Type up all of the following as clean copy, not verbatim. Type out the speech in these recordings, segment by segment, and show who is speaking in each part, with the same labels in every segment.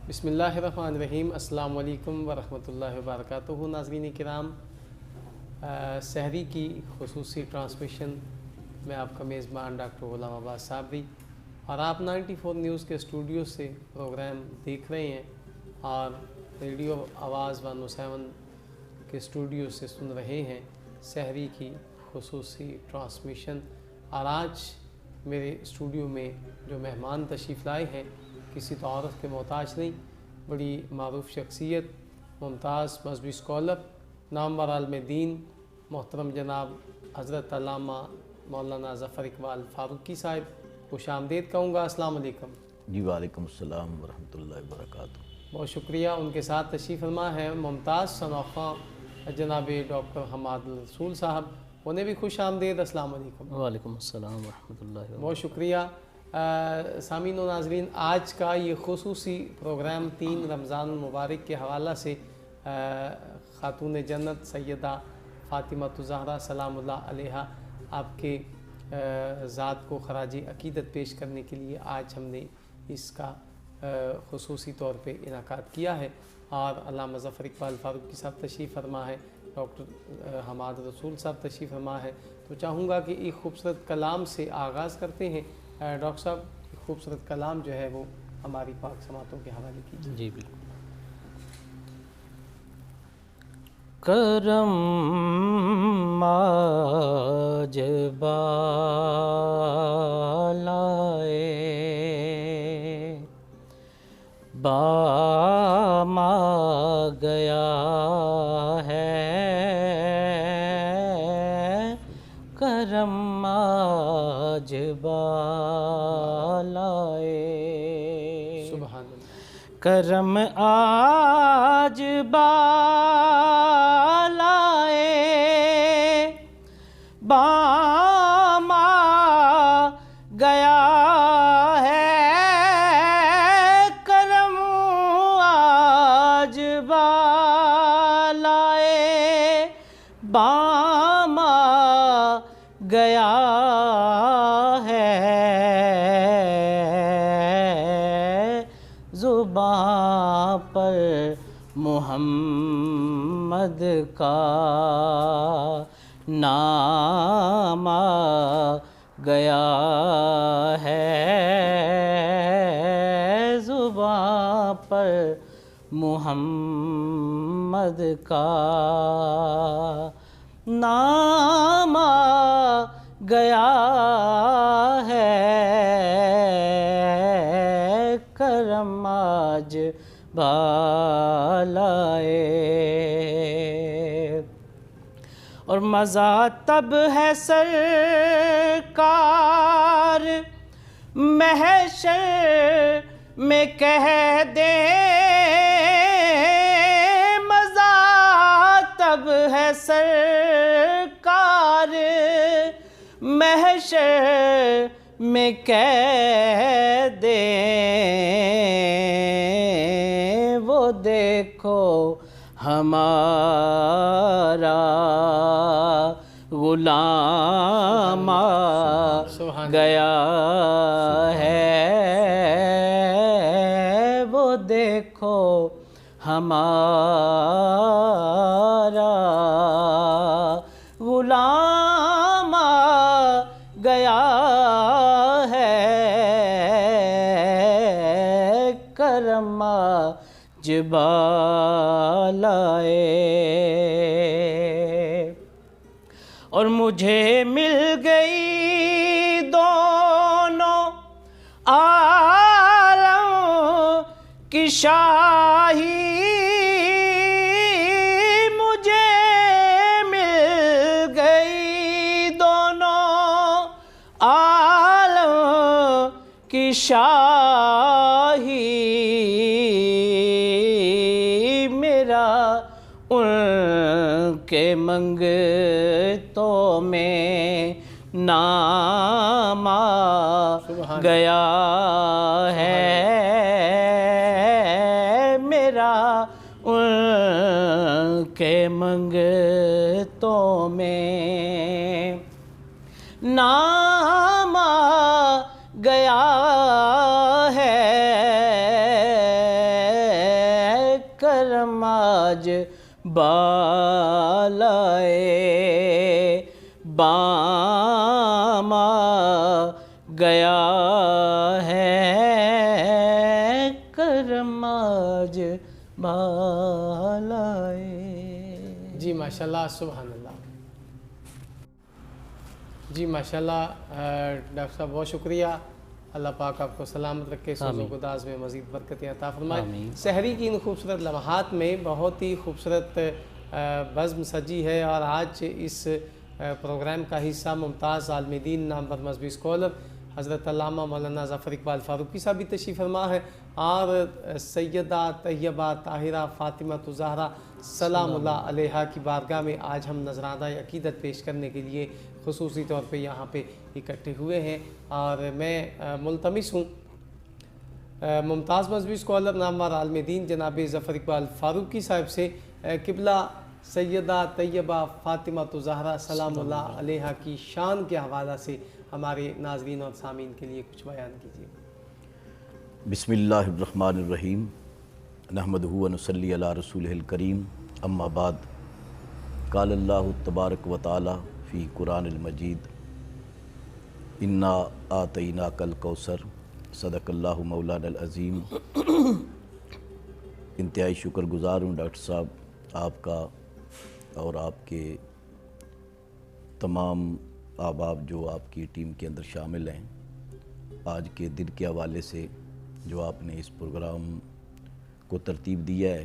Speaker 1: بسم اللہ الرحمن الرحیم۔ السلام علیکم ورحمۃ اللہ وبرکاتہ۔ ناظرین کرام، سحری کی خصوصی ٹرانسمیشن میں آپ کا میزبان ڈاکٹر غلام عباس صابری، اور آپ 94 نیوز کے اسٹوڈیو سے پروگرام دیکھ رہے ہیں اور ریڈیو آواز 107 کے اسٹوڈیو سے سن رہے ہیں سحری کی خصوصی ٹرانسمیشن۔ اور آج میرے اسٹوڈیو میں جو مہمان تشریف لائے ہیں کسی تعارف کے محتاج نہیں، بڑی معروف شخصیت، ممتاز مذہبی اسکالر، نامور عالم دین، محترم جناب حضرت علامہ مولانا ظفر اقبال فاروقی صاحب، خوش آمدید کہوں گا۔ السلام علیکم۔
Speaker 2: جی وعلیکم السلام ورحمۃ اللہ وبرکاتہ۔
Speaker 1: بہت شکریہ۔ ان کے ساتھ تشریف فرما ہے ممتاز ثناء جناب ڈاکٹر حماد رسول صاحب، انہیں بھی خوش آمدید۔ السلام علیکم۔
Speaker 3: وعلیکم السلام ورحمۃ اللہ وبرکاتہ۔
Speaker 1: بہت شکریہ۔ سامعین و ناظرین، آج کا یہ خصوصی پروگرام 3 رمضان المبارک کے حوالہ سے خاتون جنت سیدہ فاطمہ الزہرا سلام اللہ علیہا آپ کے ذات کو خراج عقیدت پیش کرنے کے لیے آج ہم نے اس کا خصوصی طور پہ انعقاد کیا ہے، اور علامہ ظفر اقبال فاروقی صاحب تشریف فرما ہے، ڈاکٹر حماد رسول صاحب تشریف فرما ہے۔ تو چاہوں گا کہ ایک خوبصورت کلام سے آغاز کرتے ہیں۔ ڈاکٹر صاحب، ایک خوبصورت کلام جو ہے وہ ہماری پاک سماعتوں کے حوالے کیجیے۔
Speaker 3: جی بالکل۔ کرم آج بالائے بام آ گیا ہے، کرم آج بالائے،
Speaker 1: سبحان اللہ۔
Speaker 3: کرم آج بالائے بام آ گیا ہے، کرم آج بالائے بام آ گیا ہے، زباں پر محمد کا نام آ گیا ہے، زباں پر محمد کا نام آ گیا ہے، کرم آج بالائے۔ اور مزہ تب ہے سرکار محشر میں کہہ دیں، مزہ تب ہے سرکار محشر میں کہہ دیں، وہ دیکھو ہمارا غلام آ گیا ہے، وہ دیکھو ہمارا غلام آ گیا ہے، کرم آج بالائے۔ اور مجھے مل گئی دونوں عالم کی شاہی، مجھے مل گئی دونوں عالم کی شاہی، میرا ان کے منگتوں میں نام آ گیا ہے، میرا ان کے منگتوں میں نام آ گیا ہے، کرم آج بالائے بام آ گیا ہے، کرم آج بالائے۔
Speaker 1: جی ماشاءاللہ، سبحان اللہ۔ جی ماشاءاللہ ڈاکٹر صاحب بہت شکریہ، اللہ پاک آپ کو سلامت رکھے، سوز و گداز میں مزید برکتیں عطا فرمائے۔ سحری کی ان خوبصورت لمحات میں بہت ہی خوبصورت بزم سجی ہے، اور آج اس پروگرام کا حصہ ممتاز عالم دین نامور مذہبی اسکالر حضرت علامہ مولانا ظفر اقبال فاروقی صاحب بھی تشریف فرما ہے، اور سیدہ طیبہ طاہرہ فاطمہ الزہرا سلام اللہ علیہا کی بارگاہ میں آج ہم نذرانہ عقیدت پیش کرنے کے لیے خصوصی طور پہ یہاں پہ اکٹھے ہوئے ہیں، اور میں ملتمس ہوں ممتاز مذہبی اسکالر نامور عالم دین جناب ظفر اقبال فاروقی صاحب سے قبلہ سیدہ طیبہ فاطمہ الزہرا سلام اللہ علیہا کی شان کے حوالہ سے ہمارے ناظرین اور سامعین کے لیے کچھ بیان کیجیے۔
Speaker 2: بسم اللہ الرحمن الرحیم، نحمدہ و نصلی علی رسولہ الکریم، اما بعد، قال اللہ تبارک و تعالی فی قرآن المجید، انا آتیناک الکوثر، صدق اللہ مولانا العظیم۔ انتہائی شکر گزار ہوں ڈاکٹر صاحب آپ کا اور آپ کے تمام احباب جو آپ کی ٹیم کے اندر شامل ہیں، آج کے دن کے حوالے سے جو آپ نے اس پروگرام کو ترتیب دیا ہے۔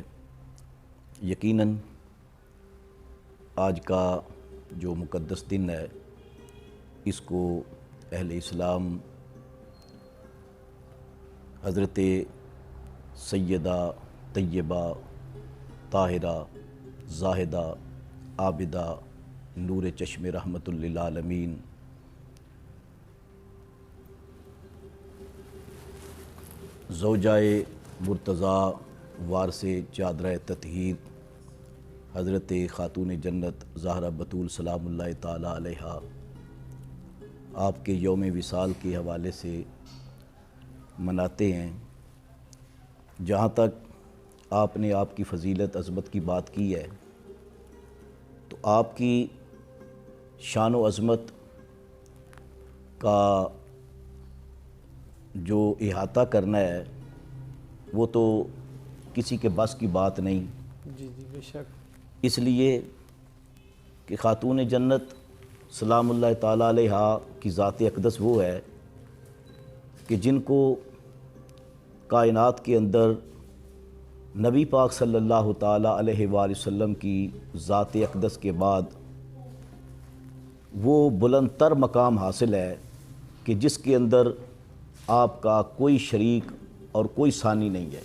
Speaker 2: یقیناً آج کا جو مقدس دن ہے، اس کو اہل اسلام حضرت سیدہ طیبہ طاہرہ زاہدہ عابدہ نور چشم رحمت للعالمین زوجائے مرتضیٰ وارث چادرہ تطہیر حضرت خاتون جنت زہرہ بطول سلام اللہ تعالی علیہا، آپ کے یوم وصال کے حوالے سے مناتے ہیں۔ جہاں تک آپ نے آپ کی فضیلت عظمت کی بات کی ہے، تو آپ کی شان و عظمت کا جو احاطہ کرنا ہے وہ تو کسی کے بس کی بات نہیں۔
Speaker 1: جی جی بے شک۔
Speaker 2: اس لیے کہ خاتون جنت سلام اللہ تعالیٰ علیہا کی ذات اقدس وہ ہے کہ جن کو کائنات کے اندر نبی پاک صلی اللہ تعالیٰ علیہ وآلہ وسلم کی ذات اقدس کے بعد وہ بلند تر مقام حاصل ہے کہ جس کے اندر آپ کا کوئی شریک اور کوئی ثانی نہیں ہے۔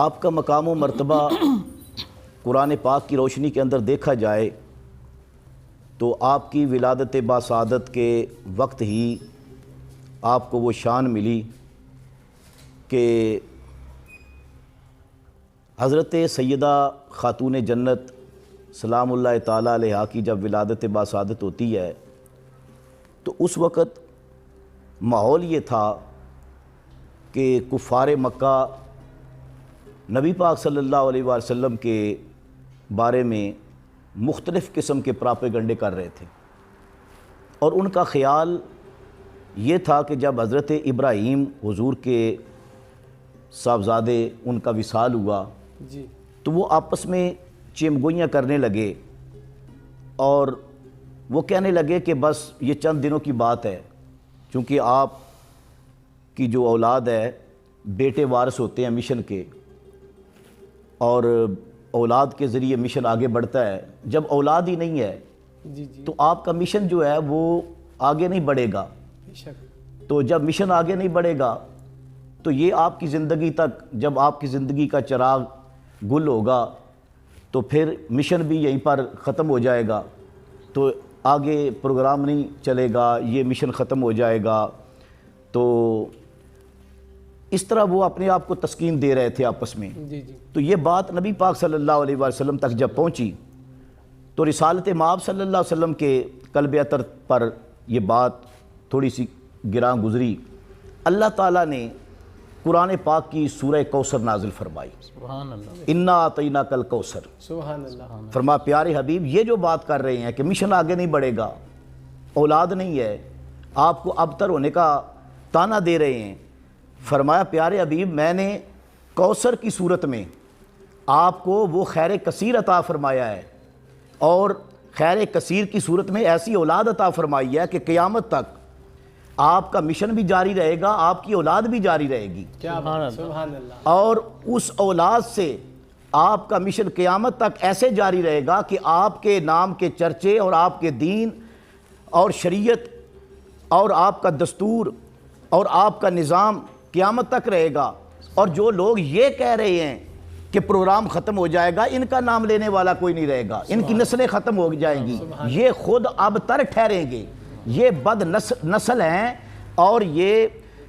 Speaker 2: آپ کا مقام و مرتبہ قرآن پاک کی روشنی کے اندر دیکھا جائے تو آپ کی ولادت باسعادت کے وقت ہی آپ کو وہ شان ملی کہ حضرت سیدہ خاتون جنت سلام اللہ تعالیٰ علیہا کی جب ولادت باسعادت ہوتی ہے تو اس وقت ماحول یہ تھا کہ کفار مکہ نبی پاک صلی اللہ علیہ وآلہ وسلم کے بارے میں مختلف قسم کے پراپیگنڈے کر رہے تھے، اور ان کا خیال یہ تھا کہ جب حضرت ابراہیم حضور کے صاحبزادے ان کا وصال ہوا
Speaker 1: جی
Speaker 2: تو وہ آپس میں چمگوئیاں کرنے لگے، اور وہ کہنے لگے کہ بس یہ چند دنوں کی بات ہے، چونکہ آپ کی جو اولاد ہے بیٹے وارث ہوتے ہیں مشن کے، اور اولاد کے ذریعے مشن آگے بڑھتا ہے۔ جب اولاد ہی نہیں ہے
Speaker 1: جی جی
Speaker 2: تو آپ کا مشن جو ہے وہ آگے نہیں بڑھے گا۔
Speaker 1: بے شک۔
Speaker 2: تو جب مشن آگے نہیں بڑھے گا تو یہ آپ کی زندگی تک، جب آپ کی زندگی کا چراغ گل ہوگا تو پھر مشن بھی یہیں پر ختم ہو جائے گا، تو آگے پروگرام نہیں چلے گا، یہ مشن ختم ہو جائے گا۔ تو اس طرح وہ اپنے آپ کو تسکین دے رہے تھے آپس میں۔
Speaker 1: جی جی
Speaker 2: تو یہ بات نبی پاک صلی اللہ علیہ وآلہ وسلم تک جب پہنچی تو رسالت مآب صلی اللہ علیہ وسلم کے قلب اطہر پر یہ بات تھوڑی سی گراں گزری۔ اللہ تعالیٰ نے قرآن پاک کی سورہ کوثر نازل فرمائی،
Speaker 3: سبحان اللہ،
Speaker 2: انا اعطیناک الکوثر۔
Speaker 1: سبحان اللہ،
Speaker 2: فرمایا پیارے حبیب یہ جو بات کر رہے ہیں کہ مشن آگے نہیں بڑھے گا، اولاد نہیں ہے، آپ کو ابتر ہونے کا تانا دے رہے ہیں، فرمایا پیارے حبیب میں نے کوثر کی صورت میں آپ کو وہ خیر کثیر عطا فرمایا ہے، اور خیر کثیر کی صورت میں ایسی اولاد عطا فرمائی ہے کہ قیامت تک آپ کا مشن بھی جاری رہے گا، آپ کی اولاد بھی جاری رہے گی،
Speaker 1: کیا بات، سبحان اللہ،
Speaker 2: اور اس اولاد سے آپ کا مشن قیامت تک ایسے جاری رہے گا کہ آپ کے نام کے چرچے اور آپ کے دین اور شریعت اور آپ کا دستور اور آپ کا نظام قیامت تک رہے گا۔ اور جو لوگ یہ کہہ رہے ہیں کہ پروگرام ختم ہو جائے گا، ان کا نام لینے والا کوئی نہیں رہے گا، ان کی نسلیں ختم ہو جائیں گی، یہ خود ابتر ٹھہریں گے، یہ بد نسل ہیں، اور یہ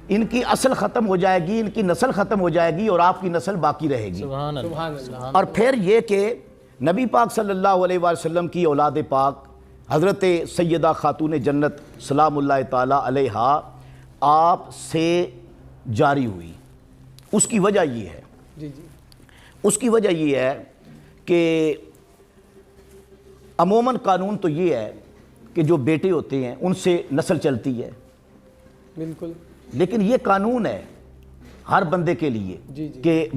Speaker 2: ان کی اصل ختم ہو جائے گی، ان کی نسل ختم ہو جائے گی، اور آپ کی نسل باقی رہے گی۔
Speaker 3: سبحان اللہ،
Speaker 1: سبحان اللہ،
Speaker 2: اور پھر یہ کہ نبی پاک صلی اللہ علیہ وآلہ وسلم کی اولاد پاک حضرت سیدہ خاتون جنت سلام اللہ تعالیٰ علیہا آپ سے جاری ہوئی۔ اس کی وجہ یہ ہے،
Speaker 1: جی جی،
Speaker 2: اس کی وجہ یہ ہے کہ عموماً قانون تو یہ ہے کہ جو بیٹے ہوتے ہیں ان سے نسل چلتی ہے،
Speaker 1: بالکل،
Speaker 2: لیکن یہ قانون ہے ہر بندے کے لیے
Speaker 1: جی جی،
Speaker 2: کہ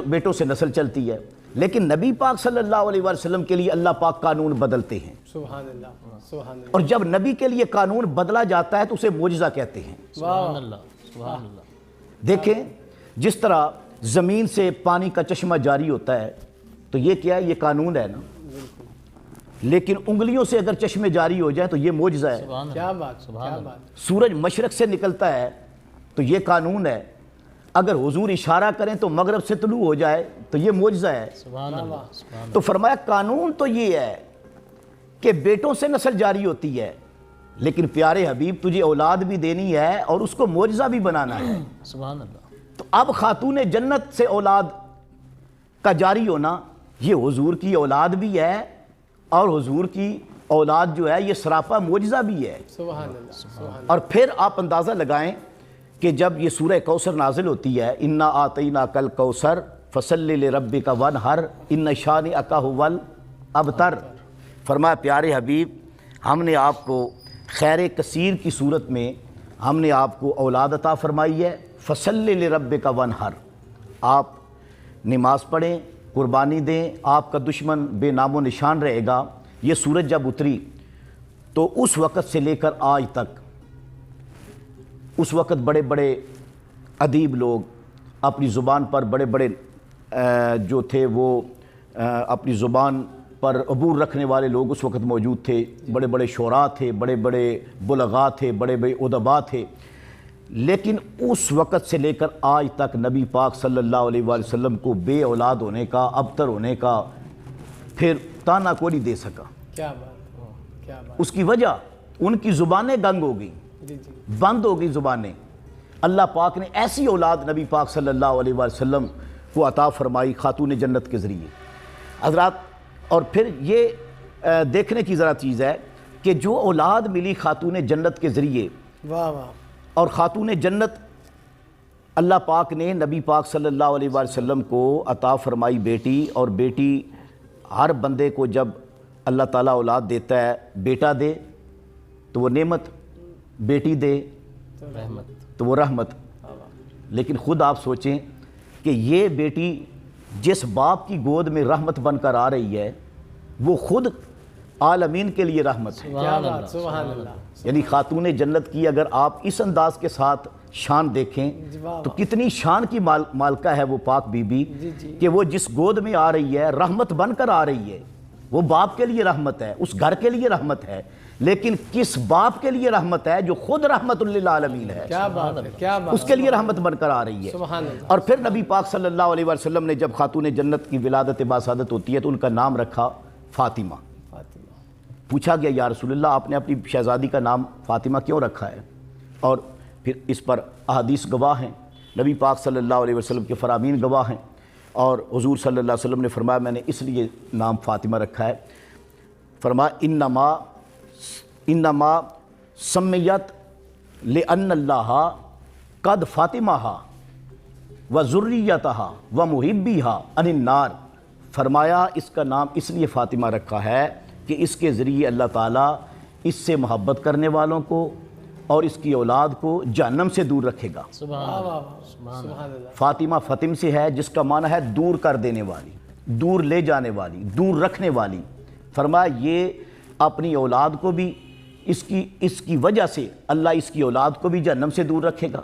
Speaker 2: بیٹوں سے نسل چلتی ہے، لیکن نبی پاک صلی اللہ علیہ وآلہ وسلم کے لیے اللہ پاک قانون بدلتے ہیں،
Speaker 1: سبحان اللہ، سبحان اللہ،
Speaker 2: اور جب نبی کے لیے قانون بدلا جاتا ہے تو اسے معجزہ کہتے ہیں۔
Speaker 3: سبحان اللہ، سبحان اللہ،
Speaker 2: دیکھیں جس طرح زمین سے پانی کا چشمہ جاری ہوتا ہے تو یہ کیا ہے، یہ قانون ہے نا، لیکن انگلیوں سے اگر چشمے جاری ہو جائے تو یہ معجزہ ہے۔
Speaker 3: سبحان
Speaker 1: کیا
Speaker 3: اللہ،
Speaker 1: بات، کیا بات،
Speaker 2: سورج مشرق سے نکلتا ہے تو یہ قانون ہے، اگر حضور اشارہ کریں تو مغرب سے طلوع ہو جائے تو یہ معجزہ ہے۔
Speaker 3: سبحان اللہ، سبحان
Speaker 2: تو فرمایا قانون تو یہ ہے کہ بیٹوں سے نسل جاری ہوتی ہے، لیکن پیارے حبیب تجھے اولاد بھی دینی ہے اور اس کو معجزہ بھی بنانا ہے۔
Speaker 3: اللہ، سبحان اللہ،
Speaker 2: تو اب خاتون جنت سے اولاد کا جاری ہونا یہ حضور کی اولاد بھی ہے، اور حضور کی اولاد جو ہے یہ سراپا معجزہ بھی ہے۔
Speaker 1: سبحان اللہ، سبحان اللہ،
Speaker 2: اور پھر آپ اندازہ لگائیں کہ جب یہ سورہ کوثر نازل ہوتی ہے، انا آتیناک الکوثر فصلی لربک وانحر ان شانئک هو الابتر، فرمایا پیارے حبیب ہم نے آپ کو خیر کثیر کی صورت میں ہم نے آپ کو اولاد عطا فرمائی ہے، فصلی لربک وانحر، آپ نماز پڑھیں، قربانی دیں، آپ کا دشمن بے نام و نشان رہے گا۔ یہ سورج جب اتری تو اس وقت سے لے کر آج تک، اس وقت بڑے بڑے ادیب لوگ اپنی زبان پر بڑے بڑے جو تھے وہ اپنی زبان پر عبور رکھنے والے لوگ اس وقت موجود تھے، بڑے بڑے شعراء تھے، بڑے بڑے بلغاء تھے، بڑے بڑے ادباء تھے، لیکن اس وقت سے لے کر آج تک نبی پاک صلی اللہ علیہ وآلہ وسلم کو بے اولاد ہونے کا، ابتر ہونے کا پھر تانا کوئی نہیں دے سکا۔
Speaker 1: کیا بات، کیا بات،
Speaker 2: اس کی وجہ ان کی زبانیں گنگ ہو گئیں،
Speaker 1: جی جی،
Speaker 2: بند ہو گئی زبانیں۔ اللہ پاک نے ایسی اولاد نبی پاک صلی اللہ علیہ وآلہ وسلم کو عطا فرمائی خاتون جنت کے ذریعے حضرات۔ اور پھر یہ دیکھنے کی ذرا چیز ہے کہ جو اولاد ملی خاتون جنت کے ذریعے،
Speaker 1: واہ واہ،
Speaker 2: اور خاتون جنت اللہ پاک نے نبی پاک صلی اللہ علیہ وآلہ وسلم کو عطا فرمائی بیٹی، اور بیٹی ہر بندے کو جب اللہ تعالیٰ اولاد دیتا ہے، بیٹا دے تو وہ نعمت، بیٹی دے
Speaker 3: رحمت،
Speaker 2: تو وہ رحمت، لیکن خود آپ سوچیں کہ یہ بیٹی جس باپ کی گود میں رحمت بن کر آ رہی ہے وہ خود عالمین کے لیے رحمت ہے۔
Speaker 1: کیا بات، سبحان اللہ،
Speaker 2: یعنی خاتون جنت کی اگر آپ اس انداز کے ساتھ شان دیکھیں
Speaker 1: واہ
Speaker 2: تو کتنی شان کی مالکہ ہے وہ پاک بی بی
Speaker 1: جی جی،
Speaker 2: کہ وہ جس گود میں آ رہی ہے رحمت بن کر آ رہی ہے، وہ باپ کے لیے رحمت ہے، اس گھر کے لیے رحمت ہے، لیکن کس باپ کے لیے رحمت ہے جو خود رحمت للعالمین ہے،
Speaker 1: کیا بات ہے، کیا بات،
Speaker 2: اس کے لیے رحمت بن کر آ رہی ہے۔
Speaker 1: سبحان اللہ،
Speaker 2: اور پھر نبی پاک صلی اللہ علیہ وسلم نے جب خاتون جنت کی ولادت باسعادت ہوتی ہے تو ان کا نام رکھا فاطمہ۔
Speaker 1: فاطمہ،
Speaker 2: پوچھا گیا یا رسول اللہ آپ نے اپنی شہزادی کا نام فاطمہ کیوں رکھا ہے؟ اور پھر اس پر احادیث گواہ ہیں، نبی پاک صلی اللہ علیہ وسلم کے فرامین گواہ ہیں، اور حضور صلی اللہ علیہ وسلم نے فرمایا میں نے اس لیے نام فاطمہ رکھا ہے، فرمایا انما سمیت لأن اللہ قد فاطمہ، و ذریتہا و محبیہا عن النار، فرمایا اس کا نام اس لیے فاطمہ رکھا ہے کہ اس کے ذریعے اللہ تعالیٰ اس سے محبت کرنے والوں کو اور اس کی اولاد کو جہنم سے دور رکھے گا۔
Speaker 3: سبحان
Speaker 1: واہ
Speaker 3: اللہ
Speaker 1: واہ واہ، سبحان اللہ،
Speaker 2: فاطمہ فتم سے ہے جس کا معنی ہے دور کر دینے والی، دور لے جانے والی، دور رکھنے والی۔ فرمایا یہ اپنی اولاد کو بھی اس کی وجہ سے اللہ اس کی اولاد کو بھی جہنم سے دور رکھے گا،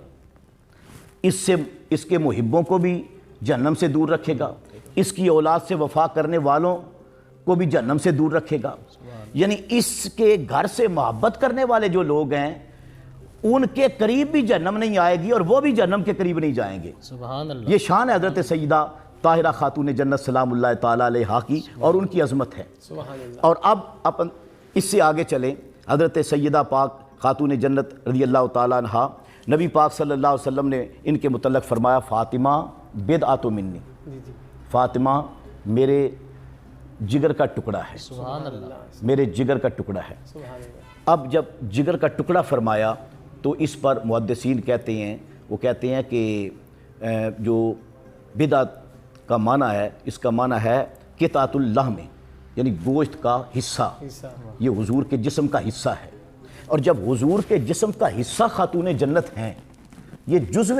Speaker 2: اس کے محبوں کو بھی جہنم سے دور رکھے گا، اس کی اولاد سے وفا کرنے والوں کو بھی جہنم سے دور رکھے گا۔ یعنی اس کے گھر سے محبت کرنے والے جو لوگ ہیں ان کے قریب بھی جہنم نہیں آئے گی اور وہ بھی جہنم کے قریب نہیں جائیں گے۔
Speaker 3: سبحان اللہ،
Speaker 2: یہ شان ہے حضرت سیدہ طاہرہ خاتون جنت سلام اللہ تعالیٰ علیہا کی اور ان کی عظمت ہے۔
Speaker 1: سبحان اللہ،
Speaker 2: اور اب اپن اس سے آگے چلیں، حضرت سیدہ پاک خاتون جنت رضی اللہ تعالیٰ عنہا، نبی پاک صلی اللہ علیہ وسلم نے ان کے متعلق فرمایا فاطمہ بدعۃ منی،
Speaker 1: جی جی،
Speaker 2: فاطمہ میرے جگر کا ٹکڑا ہے،
Speaker 3: سبحان اللہ،
Speaker 2: میرے جگر کا ٹکڑا ہے۔
Speaker 1: سبحان اللہ،
Speaker 2: اب جب جگر کا ٹکڑا فرمایا تو اس پر محدثین کہتے ہیں، وہ کہتے ہیں کہ جو بدعت کا معنی ہے، اس کا معنی ہے قطعۃ اللحم، یعنی گوشت کا حصہ،
Speaker 1: حصہ،
Speaker 2: یہ حضور کے جسم کا حصہ ہے۔ اور جب حضور کے جسم کا حصہ خاتون جنت ہیں، یہ جزو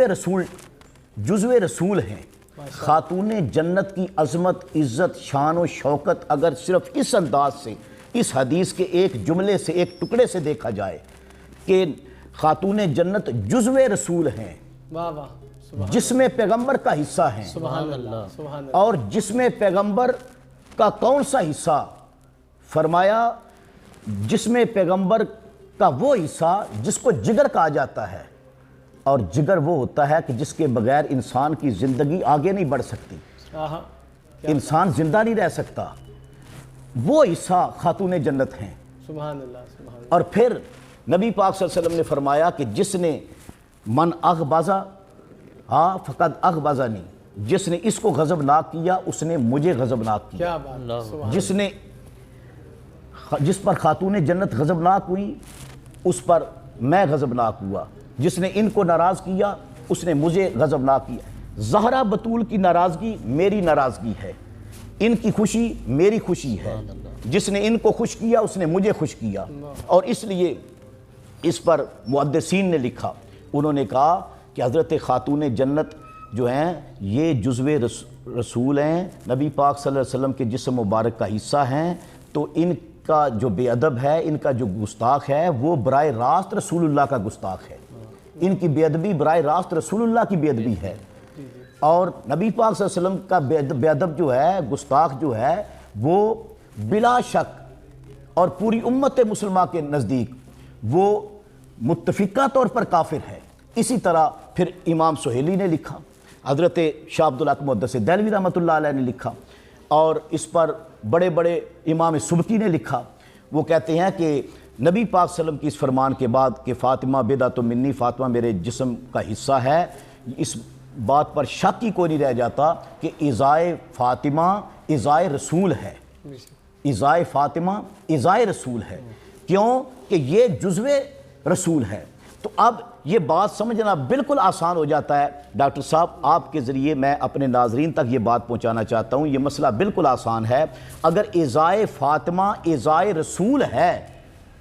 Speaker 2: رسول ہیں، خاتون جنت کی عظمت، عزت، شان و شوکت اگر صرف اس انداز سے، اس حدیث کے ایک جملے سے، ایک ٹکڑے سے دیکھا جائے کہ خاتون جنت جزو رسول ہیں،
Speaker 1: واہ واہ، سبحان
Speaker 2: جسم پیغمبر کا حصہ ہیں،
Speaker 1: سبحان اللہ، سبحان اللہ،
Speaker 2: اور جسم پیغمبر کا کون سا حصہ؟ فرمایا جسم پیغمبر کا وہ حصہ جس کو جگر کہا جاتا ہے، اور جگر وہ ہوتا ہے کہ جس کے بغیر انسان کی زندگی آگے نہیں بڑھ سکتی،
Speaker 1: آہا،
Speaker 2: انسان زندہ نہیں رہ سکتا، وہ حصہ خاتون جنت ہیں۔
Speaker 1: سبحان اللہ، سبحان اللہ،
Speaker 2: اور پھر نبی پاک صلی اللہ علیہ وسلم نے فرمایا کہ جس نے من اغبظا فقد اغبظنی، جس نے اس کو غضبناک کیا اس نے مجھے غضبناک کیا۔
Speaker 1: کیا بات، سبحان
Speaker 2: جس پر خاتون جنت غضبناک ہوئی اس پر میں غضبناک ہوا، جس نے ان کو ناراض کیا اس نے مجھے غضبناک کیا۔ زہرا بطول کی ناراضگی میری ناراضگی ہے، ان کی خوشی میری خوشی ہے، جس نے ان کو خوش کیا اس نے مجھے خوش کیا۔ اور اس لیے اس پر محدثین نے لکھا، انہوں نے کہا کہ حضرت خاتون جنت جو ہیں یہ جزو رسول ہیں، نبی پاک صلی اللہ علیہ وسلم کے جسم مبارک کا حصہ ہیں، تو ان کا جو بے ادب ہے، ان کا جو گستاخ ہے وہ براہ راست رسول اللہ کا گستاخ ہے، ان کی بے ادبی براہ راست رسول اللہ کی بے ادبی ہے۔ اور نبی پاک صلی اللہ علیہ وسلم کا بے ادب جو ہے، گستاخ جو ہے، وہ بلا شک اور پوری امت مسلمہ کے نزدیک وہ متفقہ طور پر کافر ہے۔ اسی طرح پھر امام سہیلی نے لکھا، حضرت شاہ عبدالحق محدث دہلوی رحمۃ اللہ علیہ نے لکھا، اور اس پر بڑے بڑے امام سبکی نے لکھا۔ وہ کہتے ہیں کہ نبی پاک صلی اللہ علیہ وسلم کی اس فرمان کے بعد کہ فاطمہ بدعۃ منی، فاطمہ میرے جسم کا حصہ ہے، اس بات پر شک ہی کوئی نہیں رہ جاتا کہ ازائے فاطمہ ازائے رسول ہے، ازائے فاطمہ ازائے رسول ہے۔ کیوں کہ یہ جزو رسول ہے۔ تو اب یہ بات سمجھنا بالکل آسان ہو جاتا ہے۔ ڈاکٹر صاحب آپ کے ذریعے میں اپنے ناظرین تک یہ بات پہنچانا چاہتا ہوں، یہ مسئلہ بالکل آسان ہے۔ اگر ازائے فاطمہ ازائے رسول ہے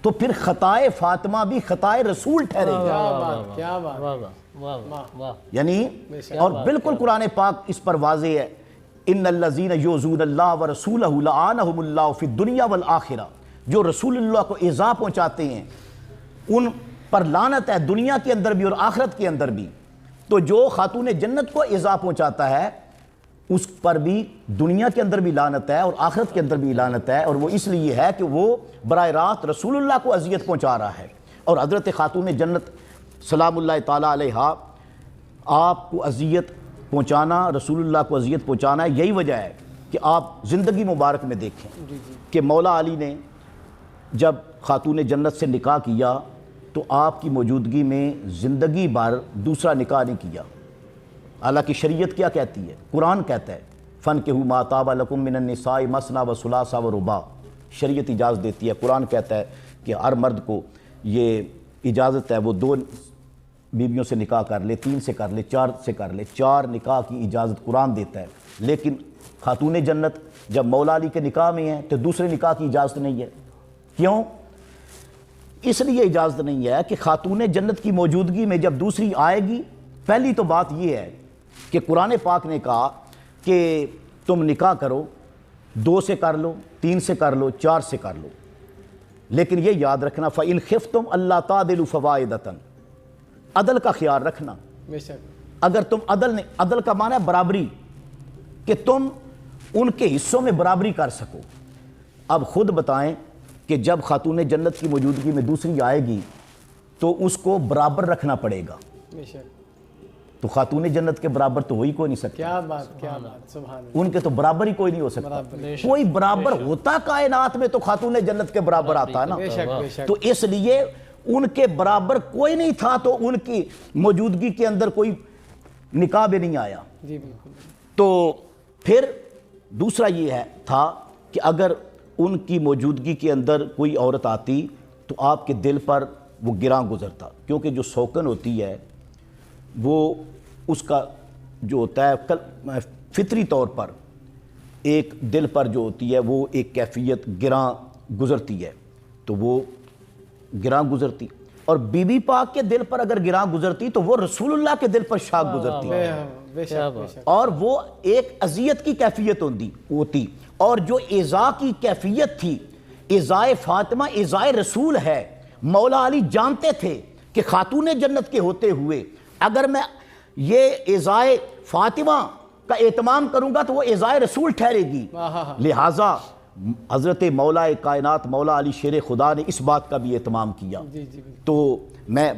Speaker 2: تو پھر خطائے فاطمہ بھی خطائے رسول ٹھہرے گی،
Speaker 1: کیا بات، کیا بات،
Speaker 3: واہ واہ واہ واہ،
Speaker 2: یعنی اور بالکل قرآن پاک اس پر واضح ہے، ان الذین یؤذون اللہ ورسولہ لعنہم اللہ فی الدنیا والآخرہ، جو رسول اللہ کو ایذا پہنچاتے ہیں ان پر لعنت ہے دنیا کے اندر بھی اور آخرت کے اندر بھی۔ تو جو خاتون جنت کو ایذا پہنچاتا ہے اس پر بھی دنیا کے اندر بھی لعنت ہے اور آخرت کے اندر بھی لعنت ہے، اور وہ اس لیے ہے کہ وہ براہ راست رسول اللہ کو اذیت پہنچا رہا ہے۔ اور حضرت خاتون جنت سلام اللہ تعالیٰ علیہا آپ کو اذیت پہنچانا، رسول اللہ کو اذیت پہنچانا، یہی وجہ ہے کہ آپ زندگی مبارک میں دیکھیں کہ مولا علی نے جب خاتون جنت سے نکاح کیا تو آپ کی موجودگی میں زندگی بھر دوسرا نکاح نہیں کیا۔ حالانکہ شریعت کیا کہتی ہے؟ قرآن کہتا ہے فَانْكِحُوا مَا طَابَ لَكُم مِّنَ النِّسَاءِ مَثْنَىٰ وَثُلَاثَ وَرُبَاعَ، شریعت اجازت دیتی ہے، قرآن کہتا ہے کہ ہر مرد کو یہ اجازت ہے وہ بیویوں سے نکاح کر لے، 3 سے کر لے، 4 سے کر لے، 4 نکاح کی اجازت قرآن دیتا ہے، لیکن خاتون جنت جب مولا علی کے نکاح میں ہیں تو دوسرے نکاح کی اجازت نہیں ہے۔ کیوں؟ اس لیے اجازت نہیں ہے کہ خاتون جنت کی موجودگی میں جب دوسری آئے گی، پہلی تو بات یہ ہے کہ قرآن پاک نے کہا کہ تم نکاح کرو، 2 سے کر لو، 3 سے کر لو، 4 سے کر لو، لیکن یہ یاد رکھنا فَإِنْ خِفْتُمْ أَلَّا تَعْدِلُوا فَوَاحِدَةً، عدل کا خیال رکھنا۔
Speaker 1: بے شک
Speaker 2: اگر تم عدل کا معنی ہے برابری، کہ تم ان کے حصوں میں برابری کر سکو۔ اب خود بتائیں کہ جب خاتون جنت کی موجودگی میں دوسری آئے گی تو اس کو برابر رکھنا پڑے گا،
Speaker 1: بے شک،
Speaker 2: تو خاتون جنت کے برابر تو ہو ہی کوئی نہیں سکتا،
Speaker 1: کیا بات، کیا بات، سبحان اللہ،
Speaker 2: ان کے تو برابر ہی کوئی نہیں ہو سکتا۔ کوئی برابر ہوتا کائنات میں تو خاتون جنت کے برابر آتا ہے نا،
Speaker 1: بے شک، بے شک،
Speaker 2: تو اس لیے ان کے برابر کوئی نہیں تھا تو ان کی موجودگی کے اندر کوئی نکاح بھی نہیں آیا۔
Speaker 1: جی بالکل،
Speaker 2: تو پھر دوسرا یہ ہے تھا کہ اگر ان کی موجودگی کے اندر کوئی عورت آتی تو آپ کے دل پر وہ گراں گزرتا، کیونکہ جو سوکن ہوتی ہے وہ اس کا جو ہوتا ہے فطری طور پر ایک دل پر جو ہوتی ہے وہ ایک کیفیت گراں گزرتی ہے، تو وہ گراں گزرتی، اور بی بی پاک کے دل پر اگر گراں گزرتی تو وہ رسول اللہ کے دل پر شاک گزرتی،
Speaker 1: بے شک، بے شک،
Speaker 2: اور وہ ایک اذیت کی کیفیت ہوتی، اور جو ایذا کی کیفیت تھی، ایذائے فاطمہ ایذائے رسول ہے۔ مولا علی جانتے تھے کہ خاتون جنت کے ہوتے ہوئے اگر میں یہ ایذائے فاطمہ کا اہتمام کروں گا تو وہ ایذائے رسول ٹھہرے گی، لہٰذا حضرت مولا کائنات مولا علی شیر خدا نے اس بات کا بھی اہتمام کیا۔ تو میں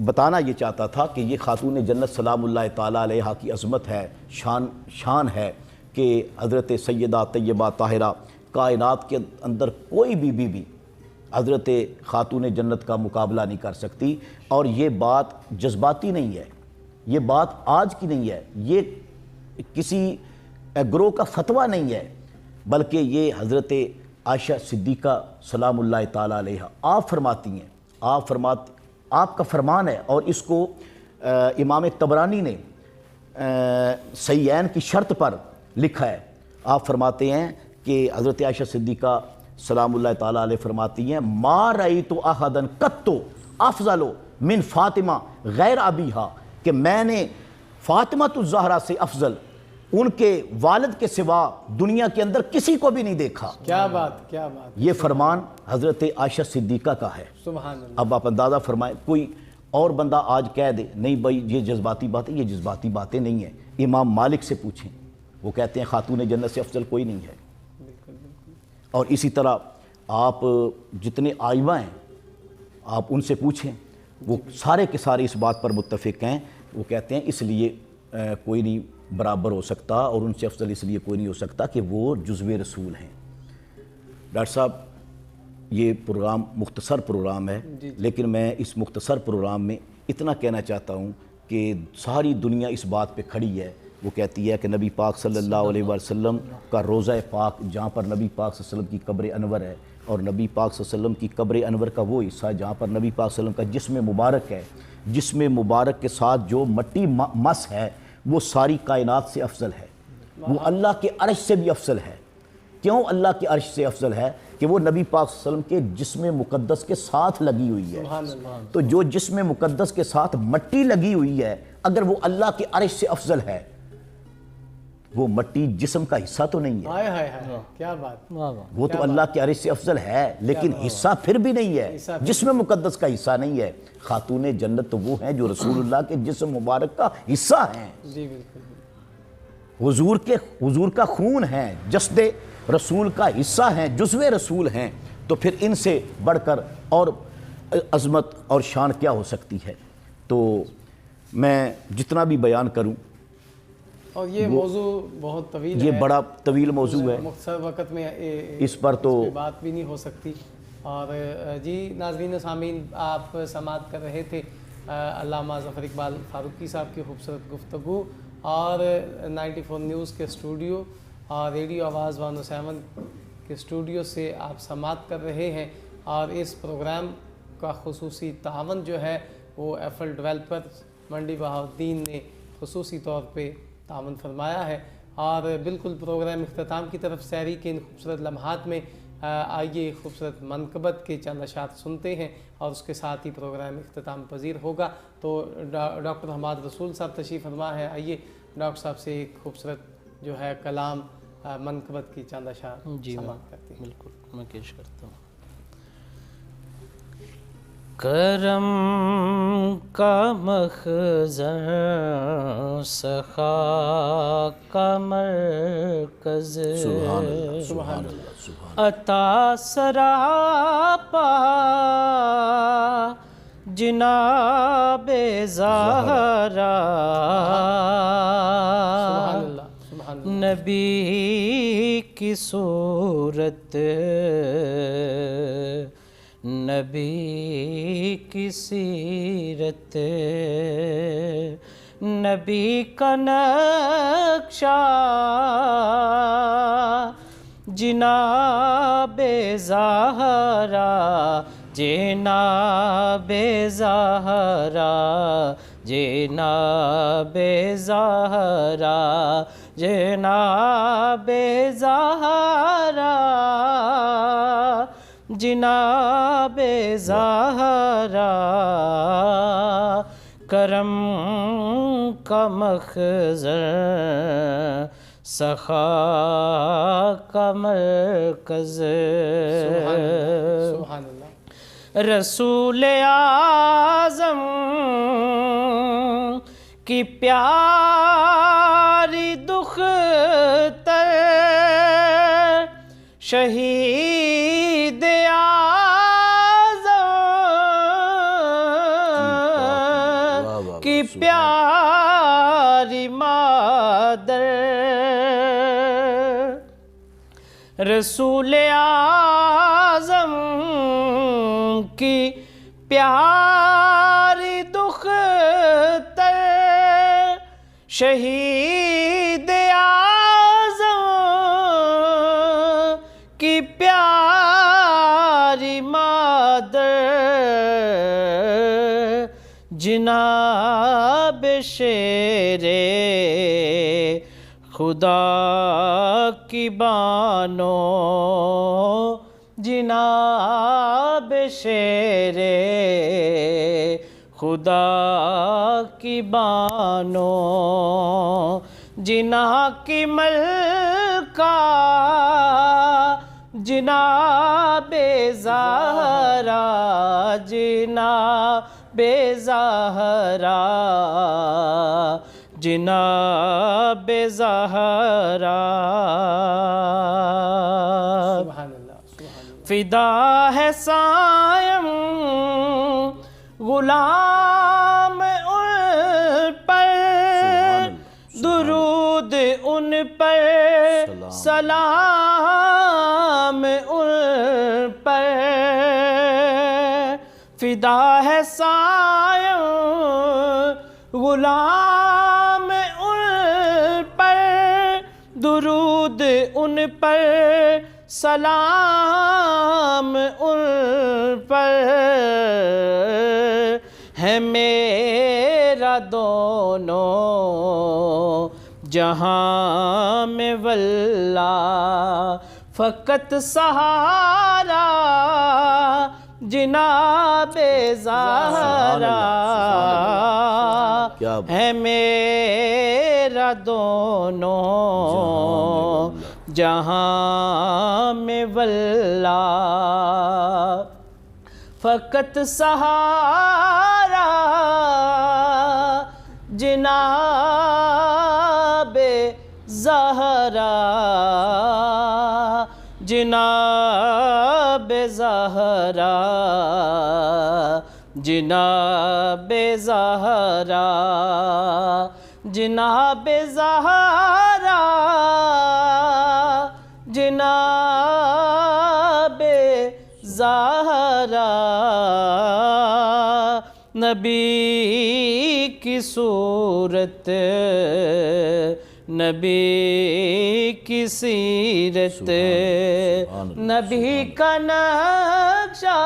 Speaker 2: بتانا یہ چاہتا تھا کہ یہ خاتون جنت سلام اللہ تعالیٰ علیہا کی عظمت ہے، شان ہے کہ حضرت سیدہ طیبہ طاہرہ کائنات کے اندر کوئی بھی بی بی حضرت خاتون جنت کا مقابلہ نہیں کر سکتی، اور یہ بات جذباتی نہیں ہے، یہ بات آج کی نہیں ہے، یہ کسی گروہ کا فتویٰ نہیں ہے، بلکہ یہ حضرت عائشہ صدیقہ سلام اللہ تعالیٰ علیہا آپ فرماتی ہیں، آپ کا فرمان ہے، اور اس کو امام طبرانی نے صحیحین کی شرط پر لکھا ہے۔ آپ فرماتے ہیں کہ حضرت عائشہ صدیقہ سلام اللہ تعالیٰ علیہ فرماتی ہیں ما رأیت احدا قط افضل من فاطمہ غیر ابیہا، کہ میں نے فاطمہ الزہرا سے افضل ان کے والد کے سوا دنیا کے اندر کسی کو بھی نہیں دیکھا۔
Speaker 1: کیا بات، کیا بات،
Speaker 2: یہ فرمان حضرت عائشہ صدیقہ کا ہے۔
Speaker 1: سبحان اللہ،
Speaker 2: اب آپ اندازہ فرمائیں، کوئی اور بندہ آج کہہ دے نہیں بھائی یہ جذباتی باتیں، یہ جذباتی باتیں نہیں ہیں۔ امام مالک سے پوچھیں، وہ کہتے ہیں خاتون جنت سے افضل کوئی نہیں ہے۔ اور اسی طرح آپ جتنے آئمہ ہیں آپ ان سے پوچھیں، وہ سارے کے سارے اس بات پر متفق ہیں، وہ کہتے ہیں اس لیے کوئی نہیں برابر ہو سکتا اور ان سے افضل اس لیے کوئی نہیں ہو سکتا کہ وہ جزو رسول ہیں۔ ڈاکٹر صاحب یہ پروگرام مختصر پروگرام ہے، لیکن میں اس مختصر پروگرام میں اتنا کہنا چاہتا ہوں کہ ساری دنیا اس بات پہ کھڑی ہے، وہ کہتی ہے کہ نبی پاک صلی اللہ علیہ وسلم کا روضہ پاک جہاں پر نبی پاک صلی اللہ علیہ وسلم کی قبر انور ہے، اور نبی پاک صلی اللہ علیہ وسلم کی قبر انور کا وہ حصہ جہاں پر نبی پاک صلی اللہ علیہ وسلم کا جسم مبارک ہے، جسم مبارک کے ساتھ جو مٹی مس ہے وہ ساری کائنات سے افضل ہے، وہ اللہ کے عرش سے بھی افضل ہے۔ کیوں اللہ کے عرش سے افضل ہے؟ کہ وہ نبی پاک صلی اللہ علیہ وسلم کے جسم مقدس کے ساتھ لگی ہوئی ہے۔ تو جو جسم مقدس کے ساتھ مٹی لگی ہوئی ہے اگر وہ اللہ کے عرش سے افضل ہے، وہ مٹی جسم کا حصہ تو نہیں ہے،
Speaker 1: کیا بات،
Speaker 2: وہ تو اللہ کے عرش سے افضل ہے لیکن حصہ پھر بھی نہیں ہے، جسم مقدس کا حصہ نہیں ہے۔ خاتون جنت تو وہ ہیں جو رسول اللہ کے جسم مبارک کا حصہ ہیں،
Speaker 1: جی بالکل،
Speaker 2: حضور کا خون ہے، جسد رسول کا حصہ ہیں، جزو رسول ہیں، تو پھر ان سے بڑھ کر اور عظمت اور شان کیا ہو سکتی ہے؟ تو میں جتنا بھی بیان کروں،
Speaker 1: اور یہ موضوع بہت طویل ہے،
Speaker 2: یہ بڑا طویل موضوع ہے،
Speaker 1: مختصر وقت میں
Speaker 2: اس پر تو
Speaker 1: بات بھی نہیں ہو سکتی۔ اور جی ناظرین و سامعین، آپ سماعت کر رہے تھے علامہ ظفر اقبال فاروقی صاحب کی خوبصورت گفتگو، اور 94 نیوز کے اسٹوڈیو اور ریڈیو آواز 107 کے اسٹوڈیو سے آپ سماعت کر رہے ہیں، اور اس پروگرام کا خصوصی تعاون جو ہے وہ ایفل ڈیولپر منڈی بہاؤالدین نے خصوصی طور پہ تعاون فرمایا ہے۔ اور بالکل پروگرام اختتام کی طرف سحری کے ان خوبصورت لمحات میں آئیے خوبصورت منقبت کے چند اشعار سنتے ہیں اور اس کے ساتھ ہی پروگرام اختتام پذیر ہوگا۔ تو ڈاکٹر حماد رسول صاحب تشریف فرما ہے، آئیے ڈاکٹر صاحب سے ایک خوبصورت جو ہے کلام منقبت کی چند اشعار سماعت کرتے ہیں۔
Speaker 3: بالکل میں پیش کرتا ہوں۔ کرم کا مخزن سخا کا مرکز، عطا سراپا جناب زہرا، نبی کی صورت نبی کی سیرت، نبی کا نقشہ جناب زہرا، جناب زہرا، جناب زہرا، جناب زہرا، جناب زہرا، کرم کا مخزن سخا کا مرکز،
Speaker 1: سبحان اللہ۔
Speaker 3: رسول اعظم کی پیاری دختر، شہید اعظم کی پیاری مادر، رسول اعظم کی پیاری دختر، شہید اعظم کی پیاری مادر، جناب شیر خدا کی بانو، جناب شیر خدا کی بانو، جناح کی ملکہ جناب زہرا، جناب زہرا، جناب زہرا،
Speaker 1: سبحان اللہ، سبحان اللہ۔
Speaker 3: فدا ہے سائم غلام ان پر، درود ان پر، سلام ان پر، فدا ہے سائم غلام ان پر، درود ان پر، سلام ان پر، ہے میرا دونوں جہاں میں واللہ فقط سہارا، جناب زہرا، ہے میرا دونوں جہاں میں واللہ فقط سہارا، جناب زہرا، جناب زہرا، جناب زہرا، جناب زہرا، جناب زہرا، نبی کی صورت نبی کی سیرت، نبی کا نقشہ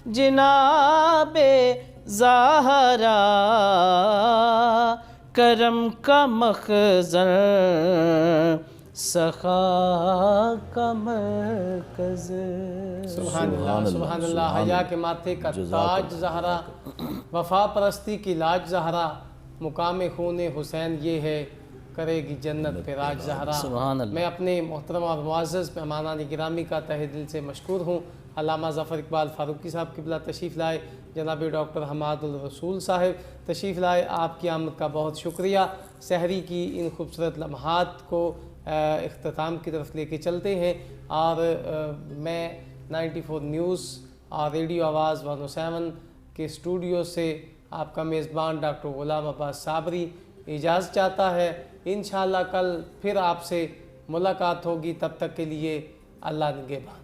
Speaker 3: جناب زہرا کرم کا مخزن سخا کا مرکز
Speaker 1: سبحان اللہ سبحان اللہ، حیا کے ماتھے کا تاج زہرا، وفا پرستی کی لاج زہرا، مقام خون حسین یہ ہے، کرے گی جنت پہ راج زہرا۔
Speaker 3: سبحان اللہ۔
Speaker 1: میں اپنے محترم اور معزز مہمانان گرامی کا تہہ دل سے مشکور ہوں۔ علامہ ظفر اقبال فاروقی صاحب قبلہ تشریف لائے، جناب ڈاکٹر حماد الرسول صاحب تشریف لائے، آپ کی آمد کا بہت شکریہ۔ سحری کی ان خوبصورت لمحات کو اختتام کی طرف لے کے چلتے ہیں، اور میں 94 نیوز اور ریڈیو آواز 107 کے اسٹوڈیو سے آپ کا میزبان ڈاکٹر غلام عباس صابری اجازت چاہتا ہے۔ انشاءاللہ کل پھر آپ سے ملاقات ہوگی، تب تک کے لیے اللہ نگہبان۔